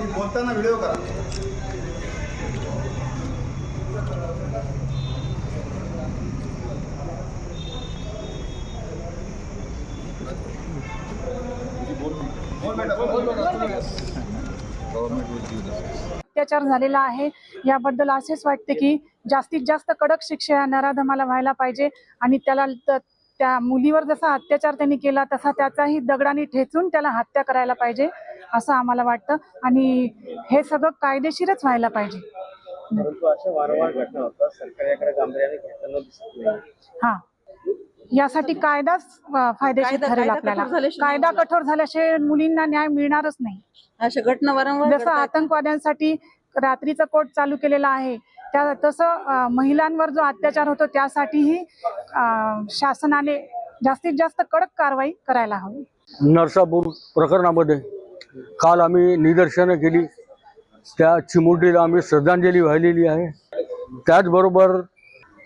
बोलताना व्हिडिओ करा। अत्याचार झालेला आहे याबद्दल असेच वाटते की जास्तीत जास्त कडक शिक्षा या नराधमाला व्हायला पाहिजे आणि त्याला त्या मुलीवर जसा अत्याचार त्यांनी केला तसा त्याचाही दगडाने ठेचून त्याला हत्या करायला पाहिजे असं आम्हाला वाटतं आणि हे सगळं कायदेशीरच व्हायला पाहिजे। परंतु अशा वारंवार घटना होतात, सरकार याकडे गांभीर्याने घेताना दिसत नाही। हा, यासाठी कायदाच फायदेशीर ठरेल आपल्याला। कायदा कठोर झाल्याशिवाय मुलींना न्याय मिळणारच नाही। अशा घटना वारंवार जसं आतंकवाद्यांसाठी रात्रीचा कोर्ट चालू केलेला आहे त्या तसं महिलांवर जो अत्याचार होतो त्यासाठीही शासनाने जास्तीत जास्त कडक कारवाई करायला हवी। नरसापूर प्रकरणामध्ये काल आम्ही निदर्शनं केली, त्या चिमुरडीला आम्ही श्रद्धांजली वाहिलेली आहे। त्याचबरोबर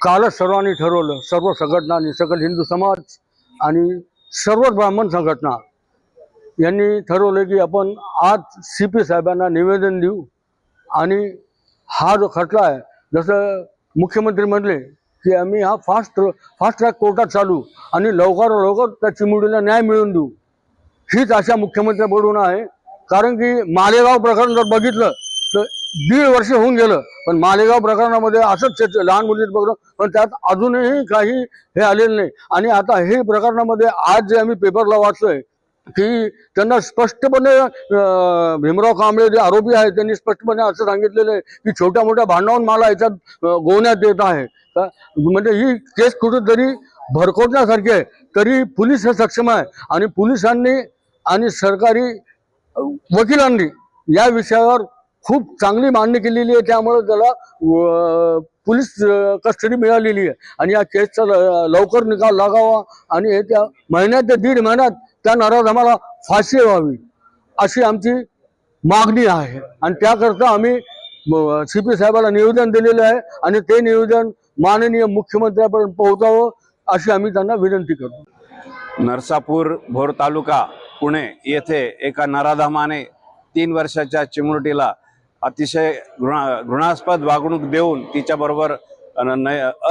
कालच सर्वांनी ठरवलं, सर्व संघटनांनी, सकल हिंदू समाज आणि सर्व ब्राह्मण संघटना यांनी ठरवलं की आपण आज CP साहेबांना निवेदन देऊ आणि हा जो खटला आहे, जसं मुख्यमंत्री म्हणले की आम्ही हा फास्ट ट्रॅक कोर्टात चालू आणि लवकर लवकर त्या चिमुरडीला न्याय मिळवून देऊ, हीच आशा मुख्यमंत्र्यांकडून आहे। कारण की मालेगाव प्रकरण जर बघितलं तर 1.5 वर्ष होऊन गेलं, पण मालेगाव प्रकरणामध्ये असंच लहान मुलीचं प्रकरण, पण त्यात अजूनही काही हे आलेलं नाही। आणि आता हे प्रकरणामध्ये आज जे आम्ही पेपरला वाचलोय की त्यांना स्पष्टपणे भीमराव कांबळे जे आरोपी आहेत त्यांनी स्पष्टपणे असं सांगितलेलं आहे की छोट्या मोठ्या भांडणावरून मला याच्यात गोवण्यात येत आहे। म्हणजे ही केस कुठेतरी भरकटण्यासारखी आहे, तरी पोलीस हे सक्षम आहे आणि पोलिसांनी आणि सरकारी वकिलांनी या विषयावर खूप चांगली मांडणी केलेली आहे, त्यामुळे त्याला पोलीस कस्टडी मिळालेली आहे आणि या केसचा लवकर निकाल लागावा आणि येत्या महिन्यात ते 1.5 महिन्यात त्या नराधमाला फाशी व्हावी अशी आमची मागणी आहे। आणि त्याकरता आम्ही CP साहेबांना निवेदन दिलेलं आहे आणि ते निवेदन माननीय मुख्यमंत्र्यांपर्यंत पोहोचावं अशी आम्ही त्यांना विनंती करतो। नरसापूर भोर तालुका पुणे येथे एका नराधमाने 3 वर्षाच्या चिमुरडीला अतिशय घृणास्पद वागणूक देऊन तिच्याबरोबर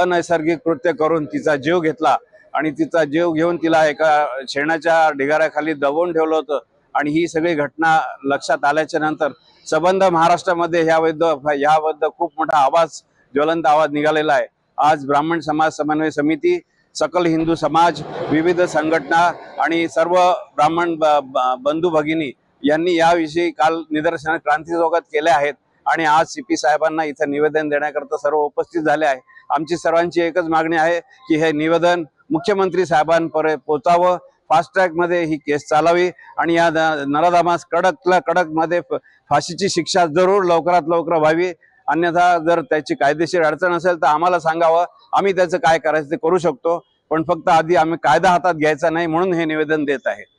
अनैसर्गिक कृत्य करून तिचा जीव घेतला आणि तिचा जीव घेऊन तिला एका शेणाच्या ढिगाऱ्याखाली दबवून ठेवलं होतं। आणि ही सगळी घटना लक्षात आल्याच्या नंतर संबंध महाराष्ट्रामध्ये याबद्दल खूप मोठा आवाज, ज्वलंत आवाज निघालेला आहे। आज ब्राह्मण समाज समन्वय समिती, सकल हिंदू समाज, विविध संघटना आणि सर्व ब्राह्मण बंधू भगिनी यांनी याविषयी काल निदर्शन क्रांतीसोबत केले आहेत आणि आज CP साहेबांना इथं निवेदन देण्याकरता सर्व उपस्थित झाले आहे। आमची सर्वांची एकच मागणी आहे की हे निवेदन मुख्यमंत्री साहेबांपर्यंत पोहोचावं, फास्ट ट्रॅक मध्ये ही केस चालावी आणि या नराधमास कडक मध्ये फाशीची शिक्षा जरूर लवकरात लवकर व्हावी। अन्यथा जर त्याची कायदेशीर अडचण असेल तर आम्हाला सांगावं, आम्ही त्याचं काय करायचं ते करू शकतो, पण फक्त आधी आम्ही कायदा हातात घ्यायचा नाही म्हणून हे निवेदन देत आहे।